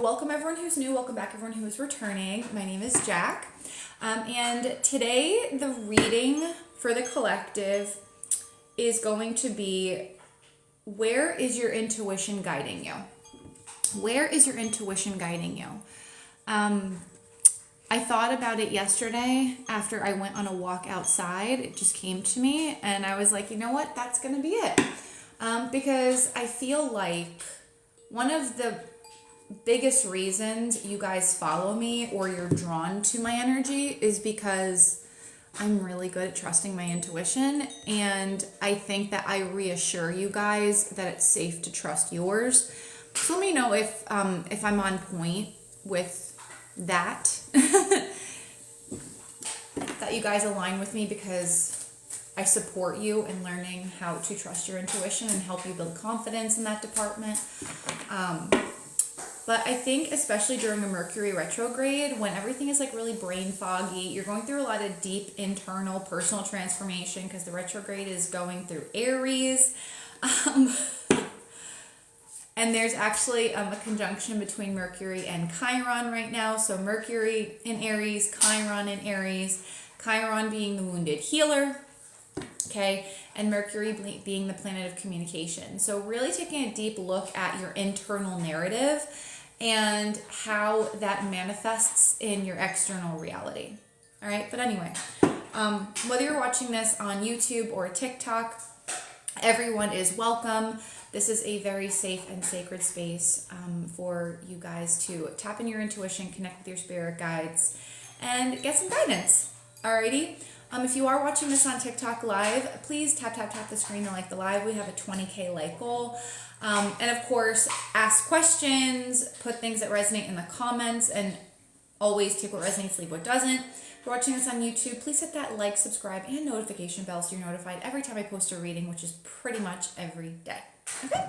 welcome everyone who's new, welcome back everyone who is returning. My name is Jack, and today the reading for the collective is going to be, where is your intuition guiding you? Where is your intuition guiding you? I thought about it yesterday after I went on a walk outside. It just came to me and I was like, you know what, that's going to be it. Because I feel like one of the biggest reasons you guys follow me or you're drawn to my energy is because I'm really good at trusting my intuition, and I think that I reassure you guys that it's safe to trust yours. So let me know if I'm on point with that, that you guys align with me, because I support you in learning how to trust your intuition and help you build confidence in that department. But I think especially during a Mercury retrograde, when everything is like really brain foggy, you're going through a lot of deep internal personal transformation because the retrograde is going through Aries. And there's actually a conjunction between Mercury and Chiron right now. So Mercury in Aries, Chiron in Aries, Chiron being the wounded healer. Okay, and Mercury being the planet of communication. So really taking a deep look at your internal narrative and how that manifests in your external reality. All right, but anyway, whether you're watching this on YouTube or TikTok, everyone is welcome. This is a very safe and sacred space for you guys to tap into your intuition, connect with your spirit guides, and get some guidance. Alrighty. If you are watching this on TikTok live, please tap the screen to like the live. We have a 20K like goal. And of course, ask questions, put things that resonate in the comments, and always take what resonates, leave what doesn't. If you're watching this on YouTube, please hit that like, subscribe, and notification bell so you're notified every time I post a reading, which is pretty much every day. Okay?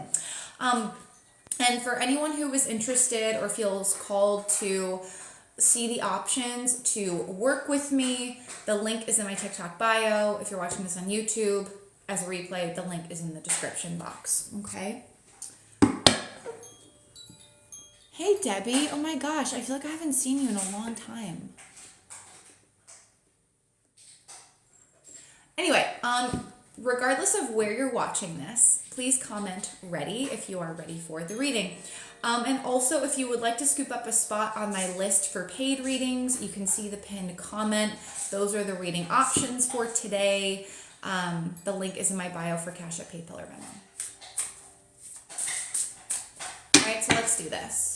And for anyone who is interested or feels called to see the options to work with me, the link is in my TikTok bio. If you're watching this on YouTube as a replay, the link is in the description box. Okay. Hey Debbie, oh my gosh, I feel like I haven't seen you in a long time. Anyway, regardless of where you're watching this, please comment ready if you are ready for the reading. And also, if you would like to scoop up a spot on my list for paid readings, you can see the pinned comment. Those are the reading options for today. The link is in my bio for Cash App, PayPal, or Venmo. All right, so let's do this.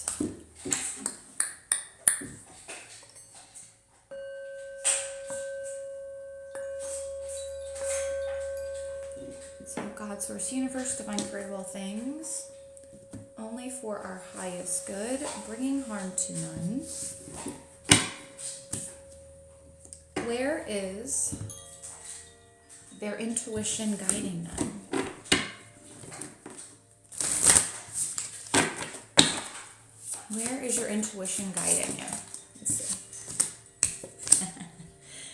So God, Source, Universe, Divine Creator of all things, only for our highest good, bringing harm to none. Where is their intuition guiding them? Where is your intuition guiding you? Let's see.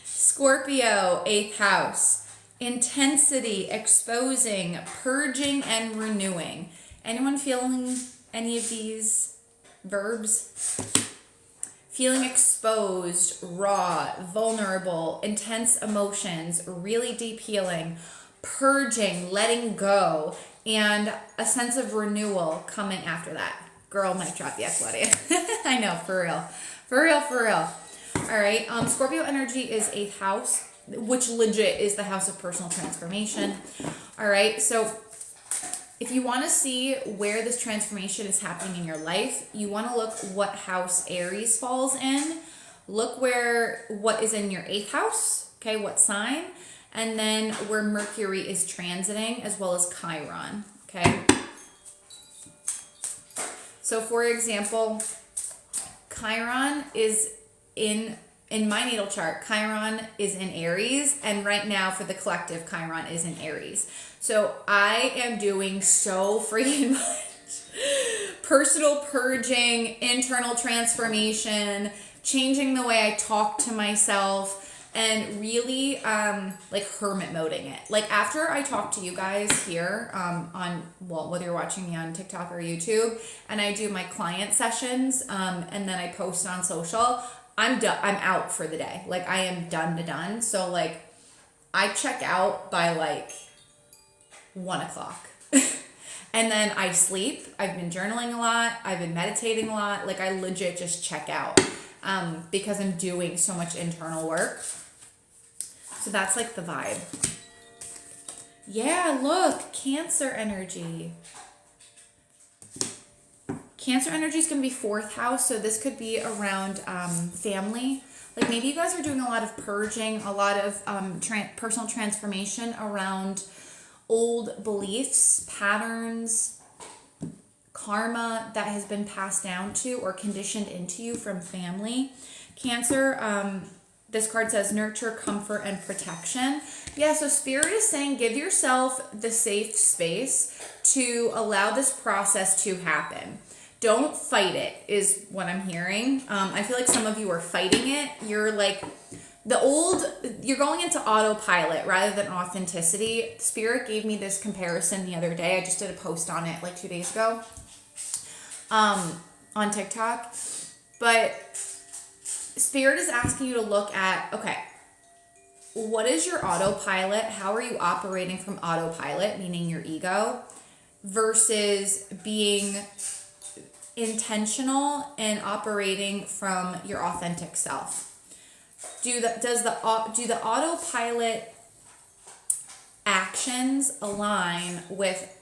Scorpio, 8th house. Intensity, exposing, purging, and renewing. Anyone feeling any of these verbs? Feeling exposed, raw, vulnerable, intense emotions, really deep healing, purging, letting go, and a sense of renewal coming after that. Girl, might drop the Claudia. I know, for real. For real, for real. All right, Scorpio energy is 8th house, which legit is the house of personal transformation. All right, so if you want to see where this transformation is happening in your life, you want to look what house Aries falls in. Look what is in your 8th house, okay, what sign, and then where Mercury is transiting, as well as Chiron, okay? So for example, Chiron is in my natal chart, Chiron is in Aries, and right now for the collective, Chiron is in Aries. So I am doing so freaking much personal purging, internal transformation, changing the way I talk to myself, and really like hermit moding it. Like after I talk to you guys here on, well, whether you're watching me on TikTok or YouTube, and I do my client sessions and then I post on social, I'm done. I'm out for the day. Like I am done. So like I check out by like 1 o'clock. And then I sleep. I've been journaling a lot. I've been meditating a lot. Like I legit just check out because I'm doing so much internal work. So that's like the vibe. Yeah, look, Cancer energy. Cancer energy is going to be 4th house. So this could be around family. Like maybe you guys are doing a lot of purging, a lot of personal transformation around old beliefs, patterns, karma that has been passed down to or conditioned into you from family. Cancer, this card says nurture, comfort, and protection. Yeah, so Spirit is saying give yourself the safe space to allow this process to happen. Don't fight it, is what I'm hearing. I feel like some of you are fighting it. You're like, you're going into autopilot rather than authenticity. Spirit gave me this comparison the other day. I just did a post on it like 2 days ago on TikTok. But Spirit is asking you to look at, okay, what is your autopilot? How are you operating from autopilot, meaning your ego, versus being intentional and operating from your authentic self? Do the autopilot actions align with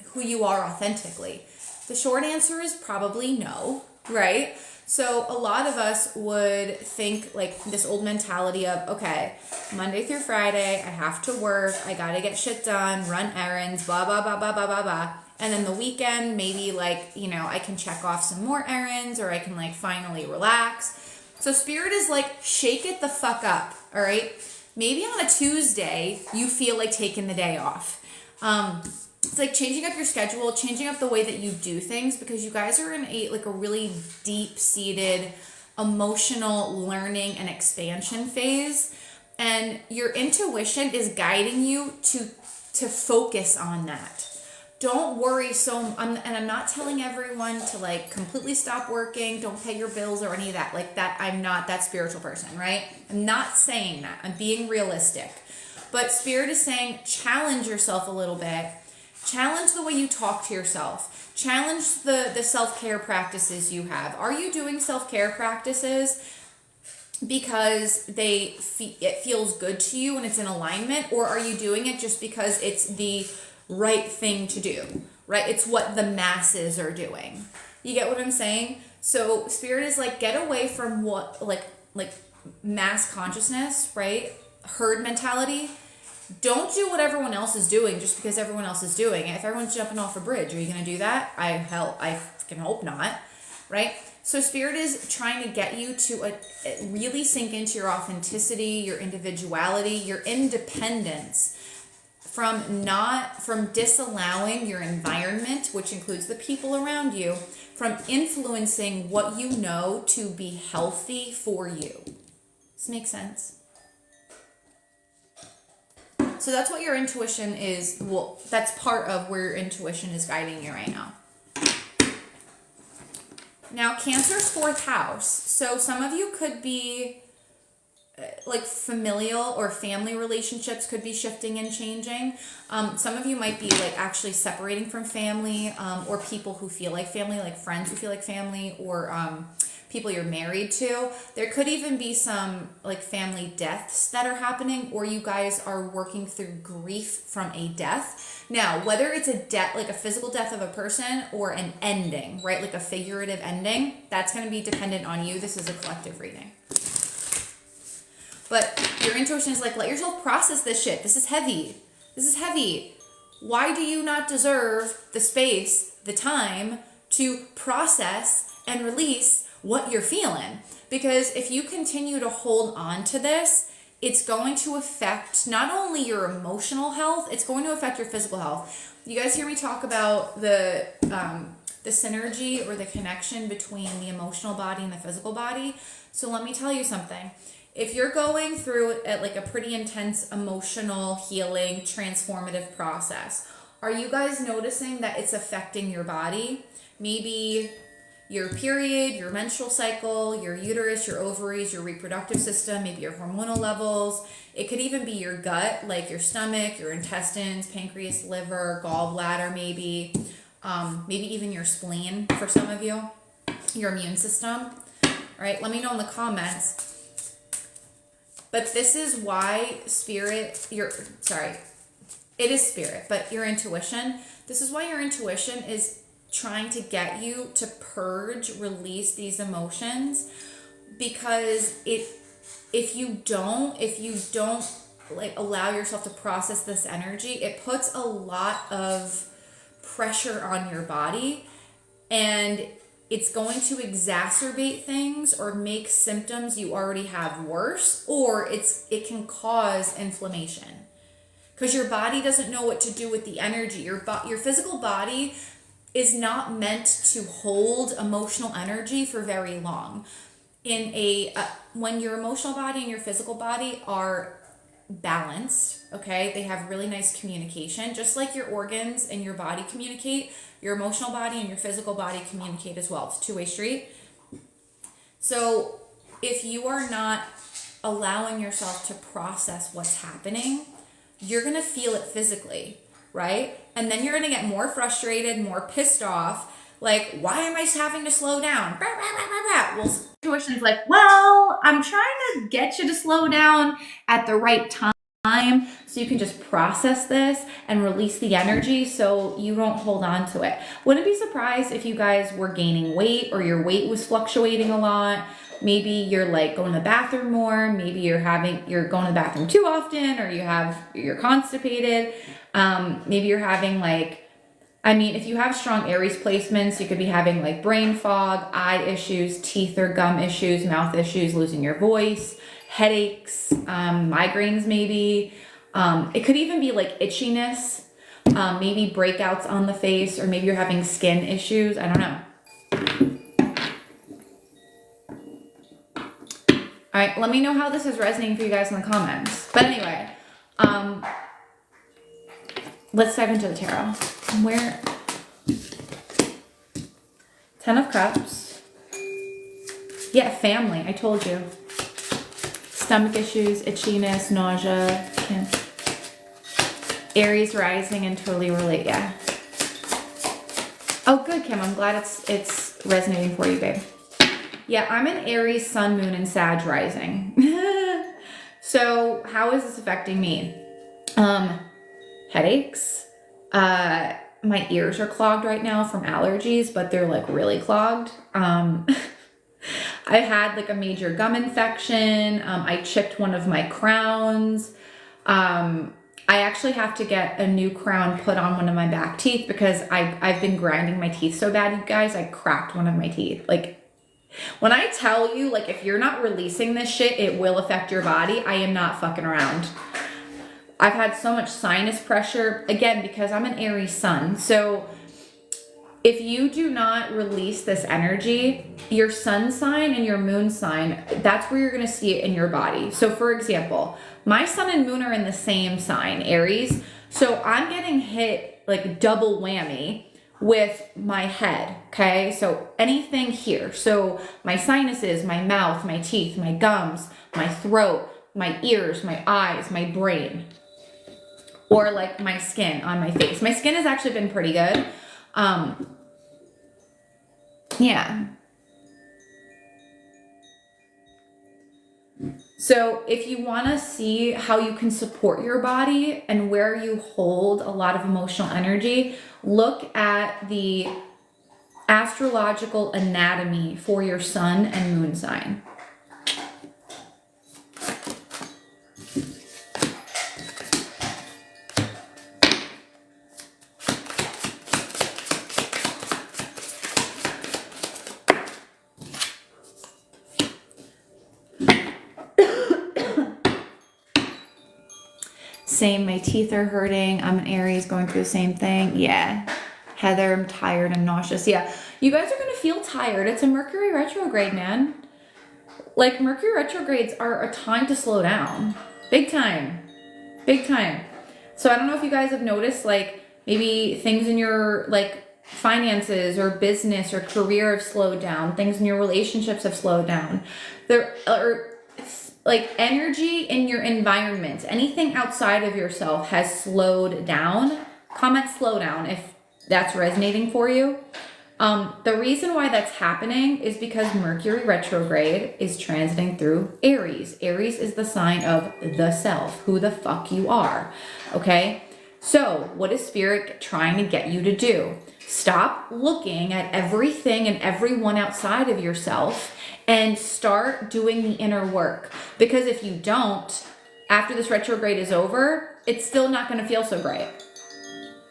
who you are authentically? The short answer is probably no, right? So a lot of us would think like this old mentality of, okay, Monday through Friday, I have to work, I gotta get shit done, run errands, blah, blah, blah, blah, blah, blah, blah. And then the weekend, maybe like, you know, I can check off some more errands or I can like finally relax. So Spirit is like, shake it the fuck up, all right? Maybe on a Tuesday, you feel like taking the day off. It's like changing up your schedule, changing up the way that you do things, because you guys are in a really deep-seated emotional learning and expansion phase. And your intuition is guiding you to focus on that. Don't worry and I'm not telling everyone to like completely stop working, don't pay your bills or any of that. Like that, I'm not that spiritual person, right? I'm not saying that. I'm being realistic. But Spirit is saying challenge yourself a little bit. Challenge the way you talk to yourself. Challenge the self-care practices you have. Are you doing self-care practices because it feels good to you and it's in alignment? Or are you doing it just because it's the right thing to do, right? It's what the masses are doing. You get what I'm saying? So Spirit is like, get away from what like mass consciousness, right? Herd mentality. Don't do what everyone else is doing just because everyone else is doing it. If everyone's jumping off a bridge, are you going to do that? I can hope not, right? So Spirit is trying to get you to really sink into your authenticity, your individuality, your independence, from disallowing your environment, which includes the people around you, from influencing what you know to be healthy for you. Does this make sense? So that's what your intuition is. Well, that's part of where your intuition is guiding you right now. Now, Cancer's 4th house. So some of you could be like familial or family relationships could be shifting and changing. Some of you might be like actually separating from family or people who feel like family, like friends who feel like family, or people you're married to. There could even be some like family deaths that are happening, or you guys are working through grief from a death. Now, whether it's a death, like a physical death of a person, or an ending, right? Like a figurative ending, that's going to be dependent on you. This is a collective reading. But your intuition is like, let yourself process this shit. This is heavy. This is heavy. Why do you not deserve the space, the time to process and release what you're feeling? Because if you continue to hold on to this, it's going to affect not only your emotional health, it's going to affect your physical health. You guys hear me talk about the synergy or the connection between the emotional body and the physical body. So let me tell you something. if you're going through like a pretty intense emotional healing transformative process, are you guys noticing that it's affecting your body? Maybe your period, your menstrual cycle, your uterus, your ovaries, your reproductive system, maybe your hormonal levels. It could even be your gut, like your stomach, your intestines, pancreas, liver, gallbladder, maybe even your spleen for some of you, your immune system. All right, let me know in the comments. But this is why it is spirit, but your intuition, this is why your intuition is trying to get you to purge, release these emotions, because if you don't like allow yourself to process this energy, it puts a lot of pressure on your body, and it's going to exacerbate things or make symptoms you already have worse, or it can cause inflammation because your body doesn't know what to do with the energy. Your physical body is not meant to hold emotional energy for very long. When your emotional body and your physical body are balanced, okay, they have really nice communication, just like your organs and your body communicate, your emotional body and your physical body communicate as well. It's a two-way street. So if you are not allowing yourself to process what's happening, you're going to feel it physically, right? And then you're going to get more frustrated, more pissed off. Like, why am I having to slow down? Well, intuition's like, well, I'm trying to get you to slow down at the right time so you can just process this and release the energy so you don't hold on to it. Wouldn't be surprised if you guys were gaining weight or your weight was fluctuating a lot. Maybe you're like going to the bathroom more. Maybe you're going to the bathroom too often, or you're constipated. Maybe you're having if you have strong Aries placements, you could be having like brain fog, eye issues, teeth or gum issues, mouth issues, losing your voice, headaches, migraines maybe. It could even be like itchiness, maybe breakouts on the face, or maybe you're having skin issues. I don't know. All right, let me know how this is resonating for you guys in the comments. But anyway, let's dive into the tarot. Ten of Cups. Yeah, family. I told you. Stomach issues, itchiness, nausea. Yeah. Aries rising and totally relate. Yeah. Oh, good, Kim. I'm glad it's resonating for you, babe. Yeah, I'm an Aries sun, moon, and Sag rising. So how is this affecting me? Headaches. My ears are clogged right now from allergies, but they're like really clogged. I had like a major gum infection. I chipped one of my crowns. I actually have to get a new crown put on one of my back teeth because I've been grinding my teeth so bad, you guys. I cracked one of my teeth. Like, when I tell you, like, if you're not releasing this shit, it will affect your body. I am not fucking around. I've had so much sinus pressure, again, because I'm an Aries sun. So if you do not release this energy, your sun sign and your moon sign, that's where you're going to see it in your body. So for example, my sun and moon are in the same sign, Aries. So I'm getting hit like double whammy with my head, okay? So anything here. So my sinuses, my mouth, my teeth, my gums, my throat, my ears, my eyes, my brain, or like my skin on my face. My skin has actually been pretty good. Yeah. So if you want to see how you can support your body and where you hold a lot of emotional energy, look at the astrological anatomy for your sun and moon sign. Same, my teeth are hurting. I'm an Aries going through the same thing. Yeah. Heather, I'm tired and nauseous. Yeah. You guys are going to feel tired. It's a Mercury retrograde, man. like Mercury retrogrades are a time to slow down. Big time. Big time. So I don't know if you guys have noticed, like maybe things in your like finances or business or career have slowed down. Things in your relationships have slowed down. There are like energy in your environment, anything outside of yourself has slowed down. Comment slow down if that's resonating for you. The reason why that's happening is because Mercury retrograde is transiting through Aries. Aries is the sign of the self, who the fuck you are. Okay? So, what is Spirit trying to get you to do? Stop looking at everything and everyone outside of yourself and start doing the inner work. Because if you don't, after this retrograde is over, it's still not going to feel so great.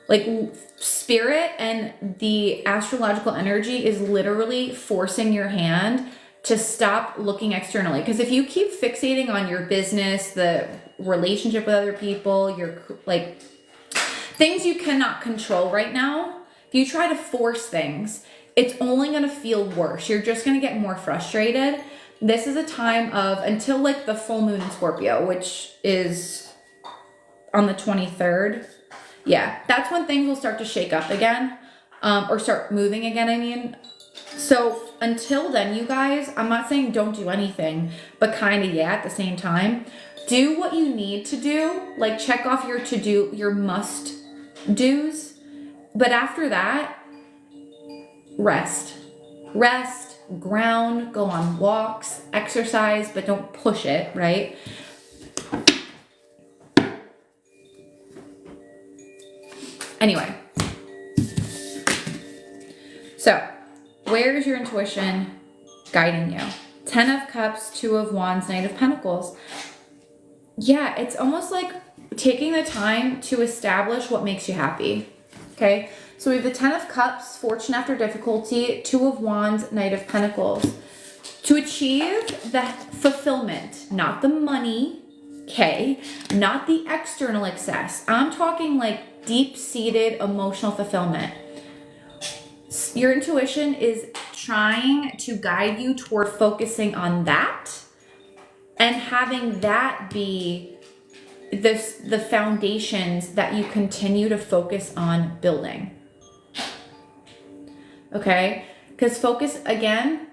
Like Spirit and the astrological energy is literally forcing your hand to stop looking externally. Because if you keep fixating on your business, the relationship with other people, your like things you cannot control right now, if you try to force things, it's only going to feel worse. You're just going to get more frustrated. This is a time of, until like the full moon in Scorpio, which is on the 23rd. Yeah, that's when things will start to shake up again, or start moving again, I mean. So until then, you guys, I'm not saying don't do anything, but kind of, yeah, at the same time, do what you need to do, like check off your to-do, your must-dos. But after that, rest, ground, go on walks, exercise, but don't push it, right? Anyway, so where's your intuition guiding you? 10 of Cups, 2 of Wands, Knight of Pentacles. Yeah, it's almost like taking the time to establish what makes you happy. Okay, so we have the 10 of Cups, fortune after difficulty, 2 of Wands, Knight of Pentacles. To achieve the fulfillment, not the money, okay, not the external excess. I'm talking like deep-seated emotional fulfillment. Your intuition is trying to guide you toward focusing on that and having that be the foundations that you continue to focus on building. Okay? Because focus, again,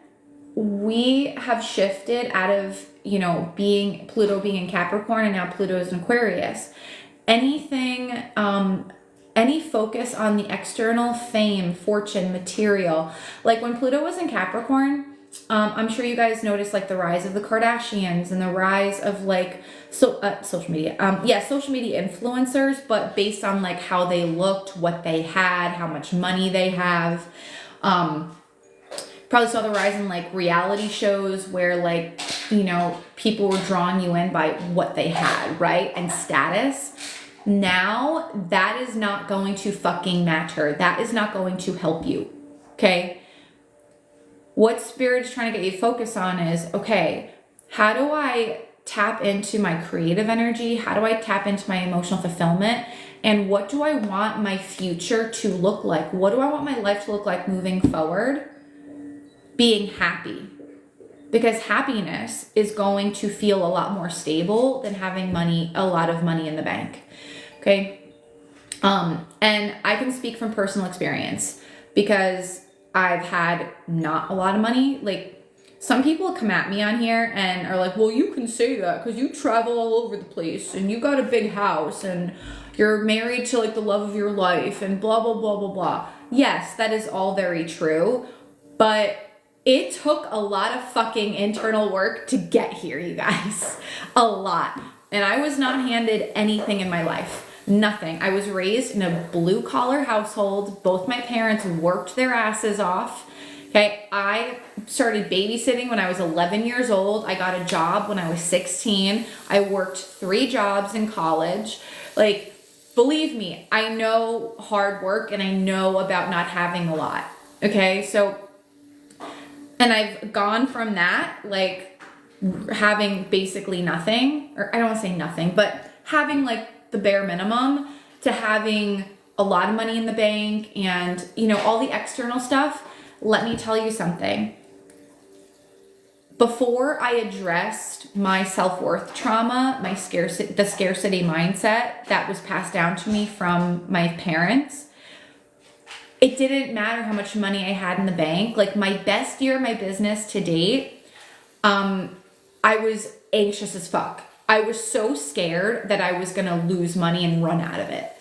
we have shifted out of, you know, Pluto being in Capricorn, and now Pluto is in Aquarius. Anything, any focus on the external, fame, fortune, material. Like when Pluto was in Capricorn, I'm sure you guys noticed like the rise of the Kardashians and the rise of like social media. Social media influencers, but based on like how they looked, what they had, how much money they have. Probably saw the rise in like reality shows where like, you know, people were drawing you in by what they had, right? And status. Now that is not going to fucking matter. That is not going to help you. Okay. What Spirit is trying to get you to focus on is, okay, how do I tap into my creative energy? How do I tap into my emotional fulfillment? And what do I want my future to look like? What do I want my life to look like moving forward? Being happy. Because happiness is going to feel a lot more stable than having money, a lot of money in the bank. Okay. And I can speak from personal experience because I've had not a lot of money. Like some people come at me on here and are like, well, you can say that because you travel all over the place and you got a big house and you're married to like the love of your life and blah, blah, blah, blah, blah. Yes, that is all very true. But it took a lot of fucking internal work to get here, you guys. A lot. And I was not handed anything in my life. Nothing. I was raised in a blue collar household. Both my parents worked their asses off. Okay. I started babysitting when I was 11 years old. I got a job when I was 16. I worked 3 jobs in college. Like, believe me, I know hard work and I know about not having a lot. Okay. So, and I've gone from that, like having basically nothing, or I don't want to say nothing, but having like the bare minimum to having a lot of money in the bank and, you know, all the external stuff. Let me tell you something. before I addressed my self-worth trauma, the scarcity mindset that was passed down to me from my parents, it didn't matter how much money I had in the bank. Like my best year of my business to date, I was anxious as fuck. I was so scared that I was gonna lose money and run out of it.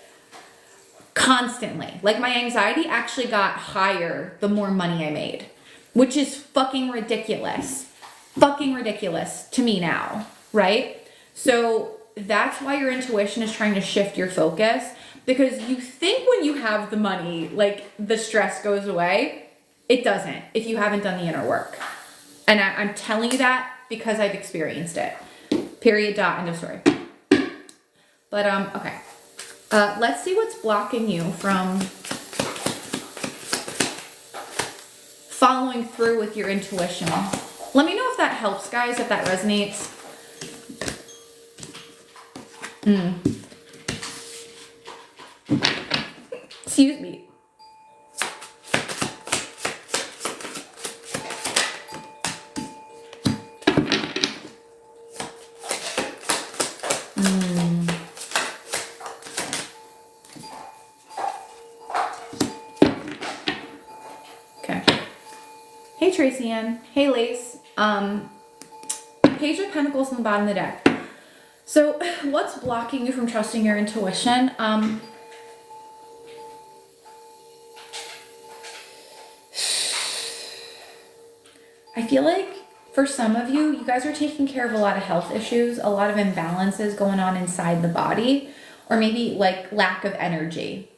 Constantly. Like my anxiety actually got higher the more money I made, which is fucking ridiculous. Fucking ridiculous to me now, right? So that's why your intuition is trying to shift your focus, because you think when you have the money, like the stress goes away. It doesn't if you haven't done the inner work. And I'm telling you that because I've experienced it. Period, dot, end of story. But, okay. Let's see what's blocking you from following through with your intuition. Let me know if that helps, guys, if that resonates. Excuse me. Okay. Hey, Tracy Ann. Hey, Lace. Page of Pentacles on the bottom of the deck. So what's blocking you from trusting your intuition? I feel like for some of you, you guys are taking care of a lot of health issues, a lot of imbalances going on inside the body, or maybe like lack of energy.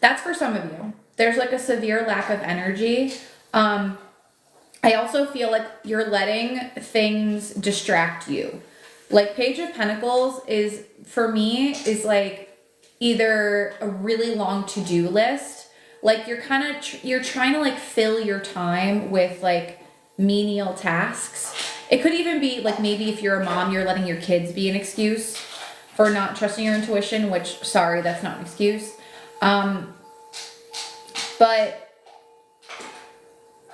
That's for some of you. There's like a severe lack of energy. I also feel like you're letting things distract you. Like Page of Pentacles is, for me, is like either a really long to-do list. Like you're kind of, you're trying to like fill your time with like menial tasks. It could even be like, maybe if you're a mom, you're letting your kids be an excuse for not trusting your intuition, which, sorry, that's not an excuse. But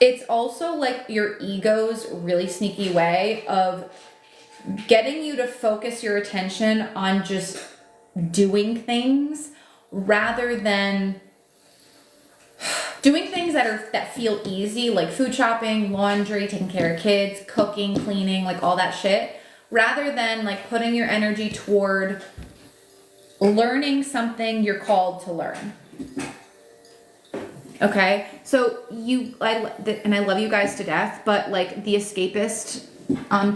it's also like your ego's really sneaky way of getting you to focus your attention on just doing things rather than doing things that feel easy, like food shopping, laundry, taking care of kids, cooking, cleaning, like all that shit, rather than like putting your energy toward learning something you're called to learn. Okay, so and I love you guys to death, but like the escapist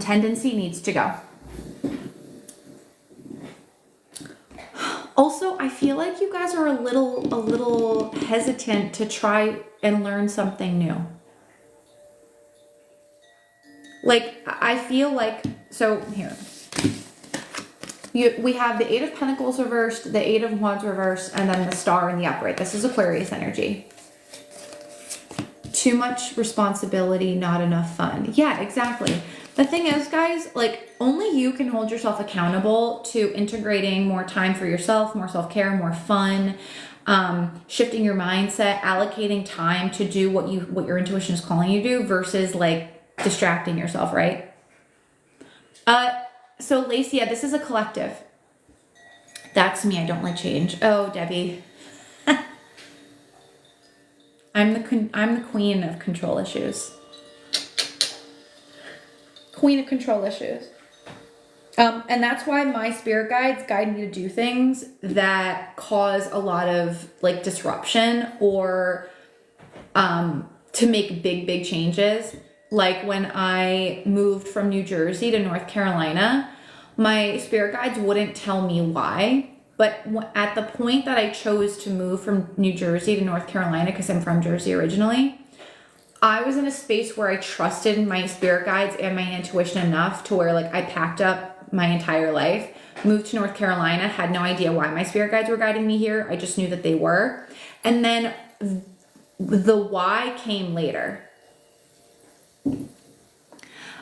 tendency needs to go. Also, I feel like you guys are a little hesitant to try and learn something new. Like I feel like, so here. We have the Eight of Pentacles reversed, the Eight of Wands reversed, and then the Star in the upright. This is Aquarius energy. Too much responsibility, not enough fun. Yeah, exactly. The thing is, guys, like only you can hold yourself accountable to integrating more time for yourself, more self-care, more fun, shifting your mindset, allocating time to do what your intuition is calling you to do versus like distracting yourself, right? So Lacey, yeah, this is a collective. That's me. I don't like change. Oh, Debbie. I'm the queen of control issues. Queen of control issues. And that's why my spirit guides guide me to do things that cause a lot of like disruption or to make big changes. Like when I moved from New Jersey to North Carolina, my spirit guides wouldn't tell me why. But at the point that I chose to move from New Jersey to North Carolina, because I'm from Jersey originally, I was in a space where I trusted my spirit guides and my intuition enough to where like I packed up my entire life, moved to North Carolina, had no idea why my spirit guides were guiding me here. I just knew that they were. And then the why came later.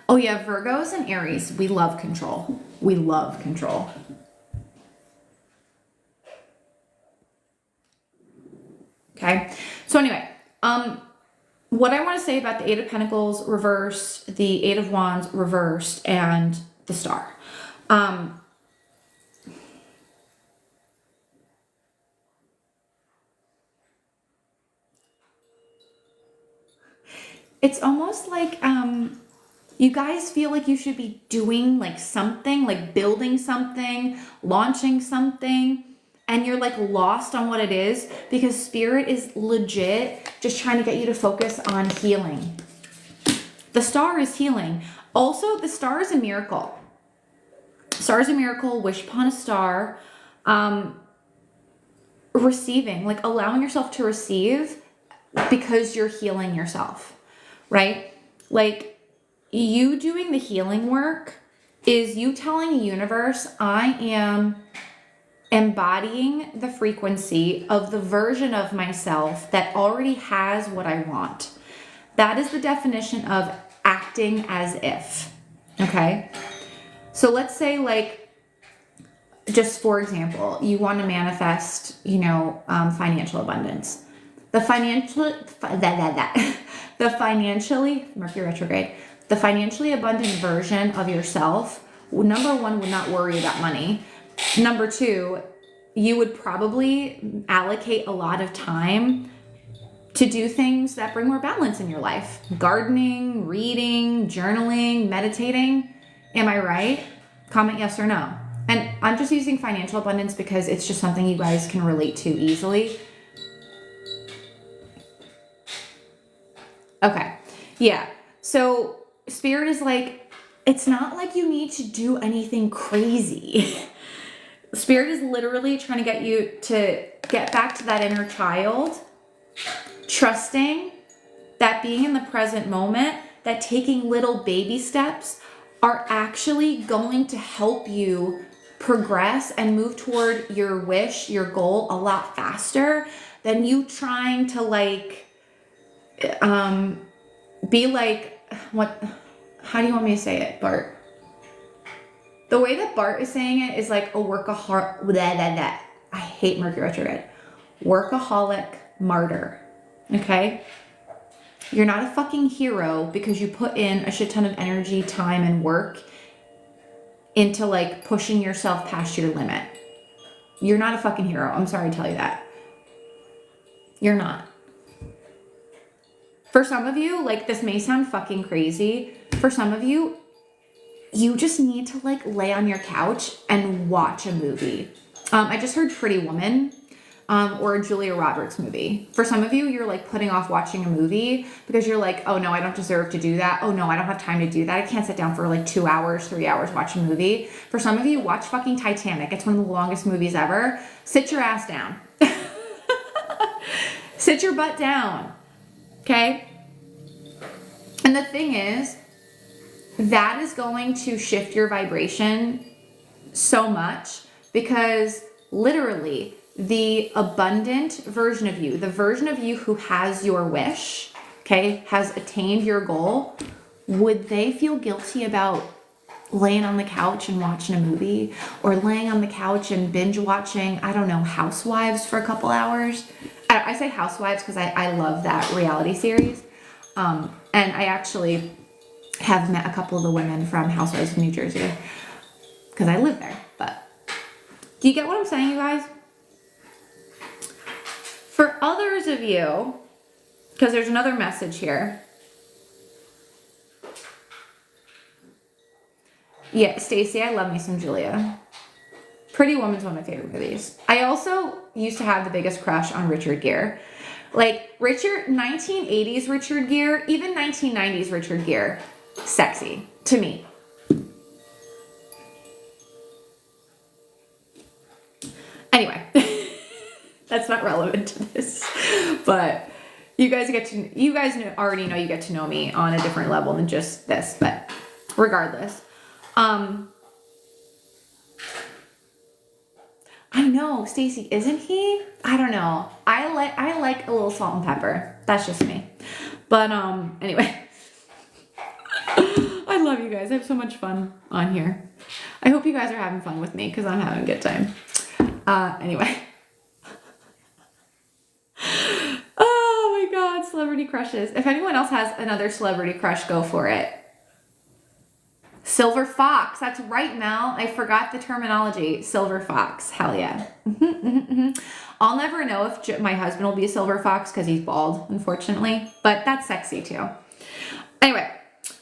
Oh yeah, Virgos and Aries, we love control. We love control. Okay. So anyway, what I want to say about the Eight of Pentacles reversed, the Eight of Wands reversed, and the Star. It's almost like you guys feel like you should be doing like something, like building something, launching something, and you're like lost on what it is because Spirit is legit just trying to get you to focus on healing. The Star is healing. Also, the Star is a miracle. Star is a miracle. Wish upon a star. Receiving, like allowing yourself to receive because you're healing yourself, right? Like you doing the healing work is you telling the universe, I am embodying the frequency of the version of myself that already has what I want. That is the definition of acting as if, okay? So let's say like, just for example, you want to manifest, financial abundance. The Mercury retrograde, the financially abundant version of yourself, number one, would not worry about money. Number two, you would probably allocate a lot of time to do things that bring more balance in your life. Gardening, reading, journaling, meditating. Am I right? Comment yes or no. And I'm just using financial abundance because it's just something you guys can relate to easily. Okay. Yeah. So Spirit is like, it's not like you need to do anything crazy. Spirit is literally trying to get you to get back to that inner child, trusting that being in the present moment, that taking little baby steps are actually going to help you progress and move toward your wish, your goal a lot faster than you trying to be like, how do you want me to say it, Bart? The way that Bart is saying it is like a workaholic, I hate Mercury retrograde. Workaholic martyr, okay? You're not a fucking hero because you put in a shit ton of energy, time, and work into like pushing yourself past your limit. You're not a fucking hero. I'm sorry to tell you that. You're not. For some of you, like this may sound fucking crazy. For some of you, you just need to like lay on your couch and watch a movie. I just heard Pretty Woman. Or a Julia Roberts movie. For some of you, you're like putting off watching a movie because you're like, oh no, I don't deserve to do that. Oh no, I don't have time to do that. I can't sit down for like 2 hours, 3 hours, watch a movie. For some of you, watch fucking Titanic. It's one of the longest movies ever. Sit your ass down. Sit your butt down. Okay? And the thing is, that is going to shift your vibration so much because literally, the abundant version of you, the version of you who has your wish, okay, has attained your goal, would they feel guilty about laying on the couch and watching a movie or laying on the couch and binge watching, I don't know, Housewives for a couple hours? I say Housewives because I love that reality series. And I actually have met a couple of the women from Housewives of New Jersey because I live there. But do you get what I'm saying, you guys? For others of you, because there's another message here. Yeah, Stacey, I love me some Julia. Pretty Woman's one of my favorite movies. I also used to have the biggest crush on Richard Gere. Like 1980s Richard Gere, even 1990s Richard Gere, sexy to me. Anyway. That's not relevant to this, but you guys already know you get to know me on a different level than just this, but regardless, I know, Stacey, isn't he? I don't know. I like a little salt and pepper. That's just me. But anyway, I love you guys. I have so much fun on here. I hope you guys are having fun with me because I'm having a good time. Anyway. Oh my God, celebrity celebrity crushes. If anyone else has another celebrity crush, go for it. Silver fox. That's right, Mel. I forgot the terminology. Silver fox. Hell yeah. I'll never know if my husband will be a silver fox because he's bald, unfortunately. But that's sexy too. Anyway,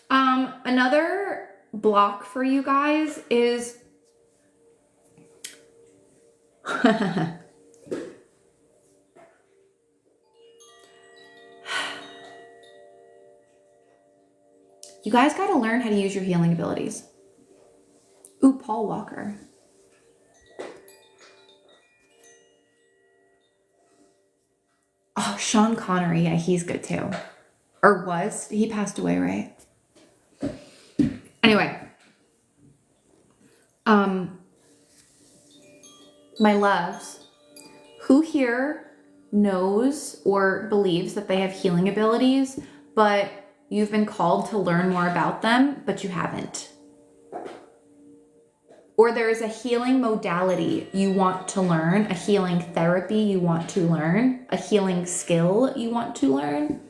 another block for you guys is you guys got to learn how to use your healing abilities. Ooh, Paul Walker. Oh, Sean Connery. Yeah, he's good too. Or was. He passed away, right? Anyway. My loves, who here knows or believes that they have healing abilities, but you've been called to learn more about them, but you haven't? Or there is a healing modality you want to learn, a healing therapy you want to learn, a healing skill you want to learn,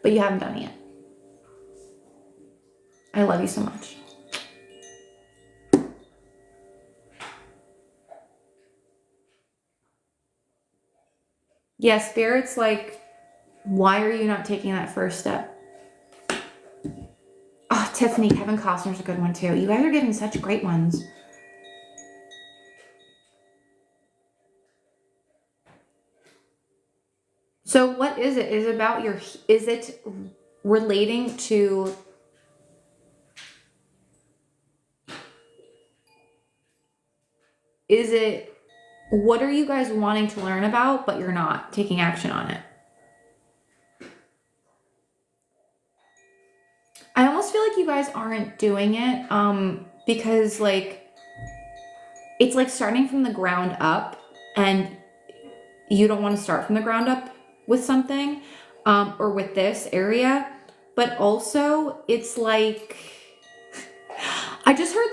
but you haven't done it yet. I love you so much. Yeah, Spirit's like, why are you not taking that first step? Oh, Tiffany, Kevin Costner's a good one too. You guys are giving such great ones. So what is it? Is it about is it relating to what are you guys wanting to learn about, but you're not taking action on it? I almost feel like you guys aren't doing it because like it's like starting from the ground up, and you don't want to start from the ground up with something or with this area. But also it's like I just heard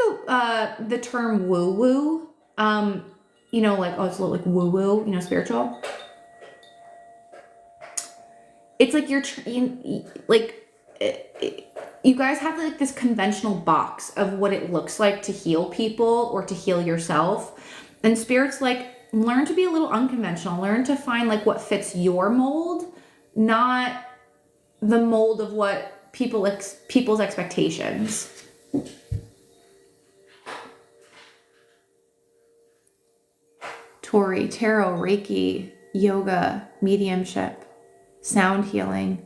the term woo woo. You know, like, oh, it's a little like woo woo, you know, spiritual. It's like you guys have like this conventional box of what it looks like to heal people or to heal yourself. And Spirit's like, learn to be a little unconventional. Learn to find like what fits your mold, not the mold of what people's expectations. Tori, tarot, Reiki, yoga, mediumship, sound healing.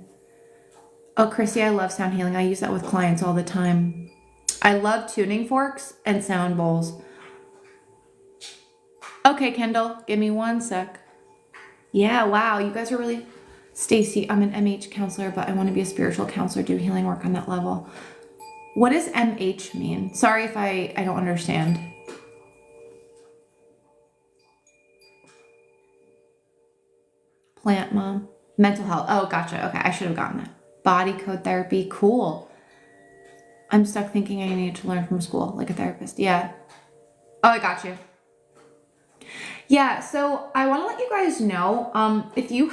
Oh, Chrissy, I love sound healing. I use that with clients all the time. I love tuning forks and sound bowls. Okay, Kendall, give me one sec. Yeah, wow, you guys are really... Stacy, I'm an MH counselor, but I want to be a spiritual counselor, do healing work on that level. What does MH mean? Sorry if I don't understand. Plant mom. Mental health. Oh, gotcha. Okay, I should have gotten that. Body code therapy. Cool. I'm stuck thinking I need to learn from school, like a therapist. Yeah. Oh, I got you. Yeah, so I want to let you guys know, if you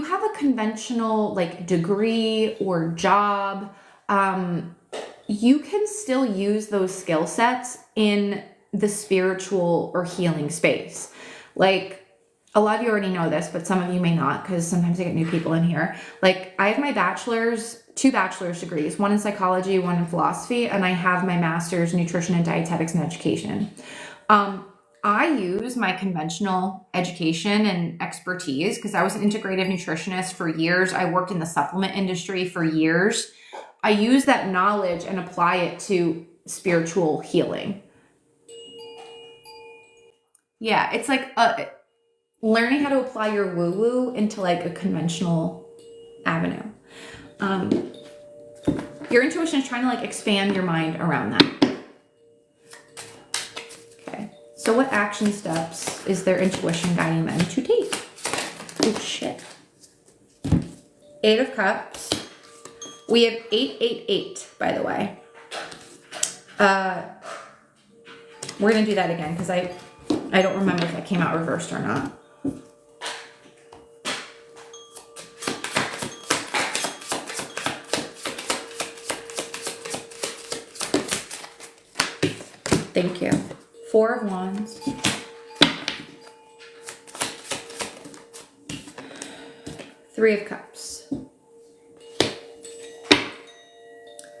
have a conventional like degree or job, you can still use those skill sets in the spiritual or healing space. Like, a lot of you already know this, but some of you may not, because sometimes I get new people in here. Like, I have my two bachelor's degrees, one in psychology, one in philosophy, and I have my master's in nutrition and dietetics and education. I use my conventional education and expertise because I was an integrative nutritionist for years. I worked in the supplement industry for years. I use that knowledge and apply it to spiritual healing. Yeah, it's like learning how to apply your woo-woo into like a conventional avenue. Your intuition is trying to like expand your mind around that. Okay, so what action steps is their intuition guiding them to take? Oh shit. 8 of Cups. We have 888, by the way. We're gonna do that again because I don't remember if that came out reversed or not. Thank you. Four of Wands. Three of Cups.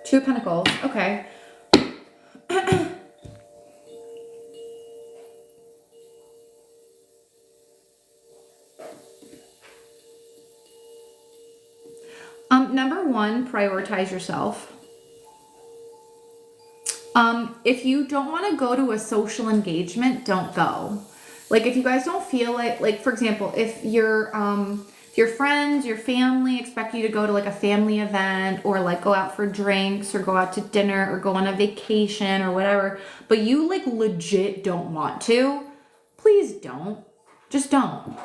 Two of Pentacles. Okay. Number one, prioritize yourself. If you don't want to go to a social engagement, don't go. Like, if you guys don't feel like, for example, if your friends, your family expect you to go to like a family event or like go out for drinks or go out to dinner or go on a vacation or whatever, but you like legit don't want to, please don't. Just don't.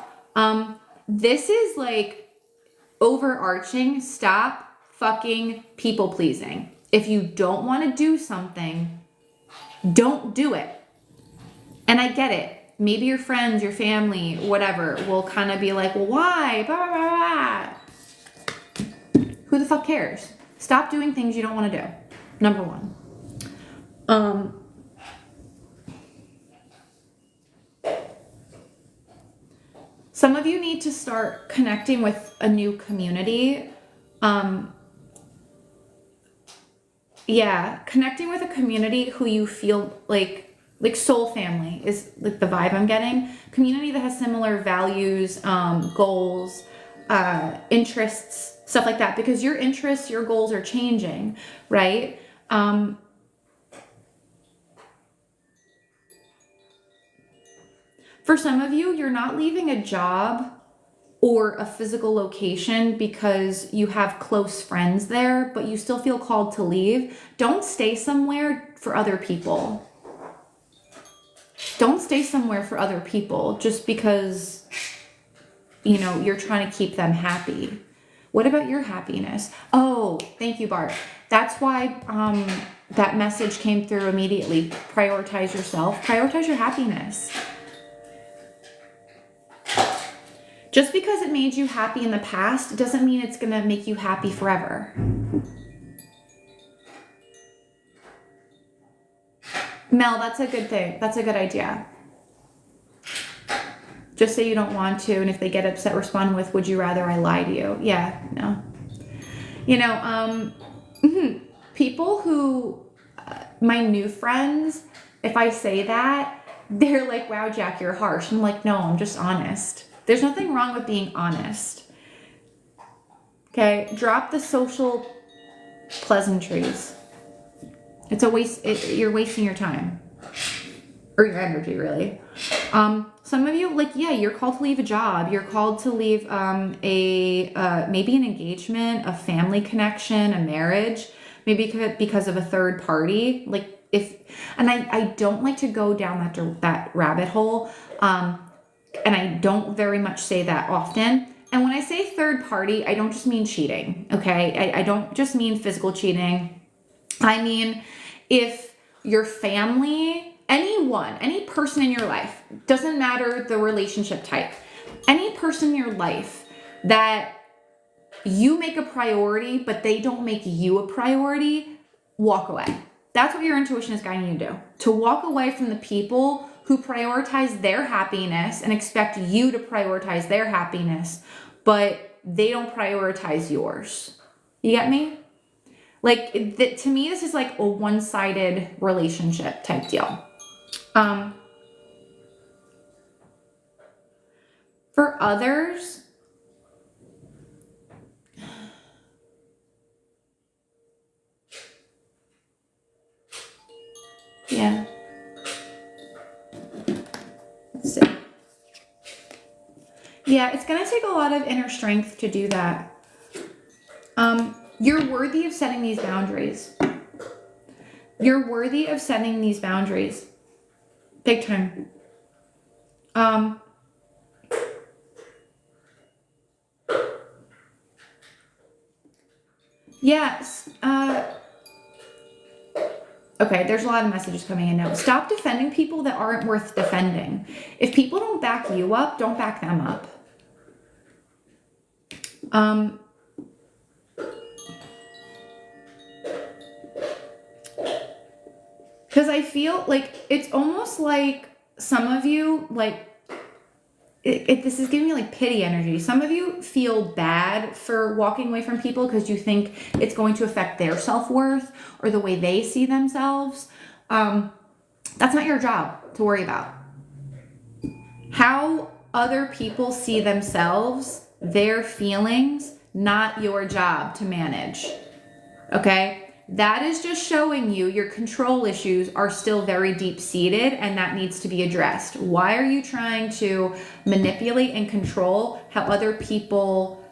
This is like overarching. Stop fucking people pleasing. If you don't want to do something, don't do it. And I get it. Maybe your friends, your family, whatever, will kind of be like, well, why? Blah, blah, blah. Who the fuck cares? Stop doing things you don't want to do. Number one. Some of you need to start connecting with a new community. Yeah, connecting with a community who you feel like soul family is like the vibe I'm getting. Community that has similar values, goals, interests, stuff like that. Because your interests, your goals are changing, right? For some of you, you're not leaving a job or a physical location because you have close friends there, but you still feel called to leave. Don't stay somewhere for other people. Don't stay somewhere for other people just because, you know, you're trying to keep them happy. What about your happiness? Oh, thank you, Bart. That's why that message came through immediately. Prioritize yourself. Prioritize your happiness. Just because it made you happy in the past doesn't mean it's going to make you happy forever. Mel, that's a good thing. That's a good idea. Just say you don't want to, and if they get upset, respond with, would you rather I lie to you? Yeah, no. You know, people who, my new friends, if I say that, they're like, wow, Jack, you're harsh. I'm like, no, I'm just honest. There's nothing wrong with being honest. Okay, drop the social pleasantries. It's a waste. You're wasting your time or your energy, really. Some of you, like, yeah, you're called to leave a job. You're called to leave maybe an engagement, a family connection, a marriage, maybe because of a third party. Like, and I don't like to go down that rabbit hole. And I don't very much say that often. And when I say third party, I don't just mean cheating, okay? I don't just mean physical cheating. I mean, if your family, anyone, any person in your life, doesn't matter the relationship type, any person in your life that you make a priority, but they don't make you a priority, walk away. That's what your intuition is guiding you to do. To walk away from the people who prioritize their happiness and expect you to prioritize their happiness, but they don't prioritize yours. You get me? Like, to me, this is like a one-sided relationship type deal. For others, yeah. Let's see. Yeah, it's going to take a lot of inner strength to do that. You're worthy of setting these boundaries. You're worthy of setting these boundaries. Big time. Yes. Okay, there's a lot of messages coming in now. Stop defending people that aren't worth defending. If people don't back you up, don't back them up. Because I feel like it's almost like some of you, like, this is giving me like pity energy. Some of you feel bad for walking away from people because you think it's going to affect their self-worth or the way they see themselves. That's not your job to worry about. How other people see themselves, their feelings, not your job to manage. Okay? That is just showing you your control issues are still very deep-seated, and that needs to be addressed. Why are you trying to manipulate and control how other people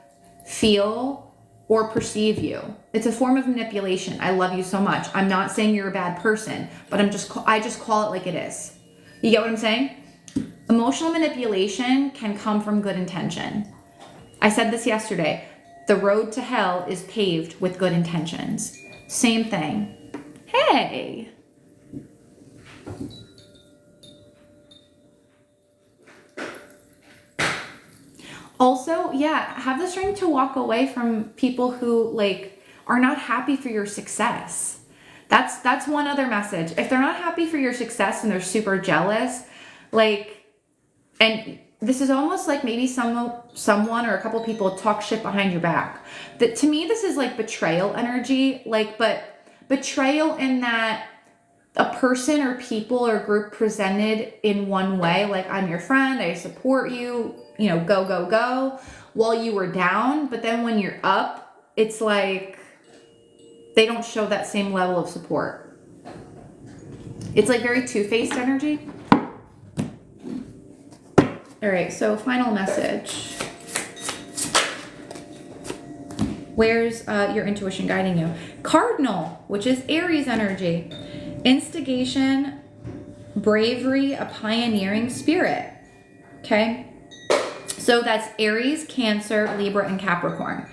feel or perceive you? It's a form of manipulation. I love you so much. I'm not saying you're a bad person, but I just call it like it is. You get what I'm saying? Emotional manipulation can come from good intention. I said this yesterday. The road to hell is paved with good intentions. Same thing. Hey. Also, yeah, have the strength to walk away from people who like are not happy for your success. That's one other message. If they're not happy for your success and they're super jealous, like, and this is almost like maybe someone or a couple people talk shit behind your back. That to me, this is like betrayal energy. Like, but betrayal in that a person or people or group presented in one way, like I'm your friend, I support you, you know, go, go, go, while you were down. But then when you're up, it's like they don't show that same level of support. It's like very two-faced energy. All right, so final message. Where's your intuition guiding you? Cardinal, which is Aries energy. Instigation, bravery, a pioneering spirit. Okay? So that's Aries, Cancer, Libra, and Capricorn.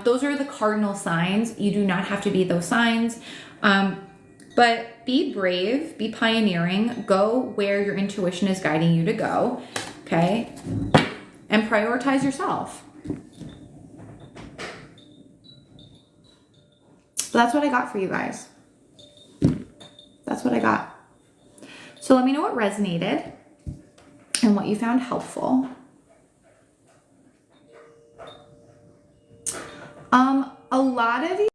Those are the cardinal signs. You do not have to be those signs. But be brave, be pioneering, go where your intuition is guiding you to go. Okay? And prioritize yourself. So that's what I got for you guys. That's what I got. So let me know what resonated and what you found helpful. A lot of you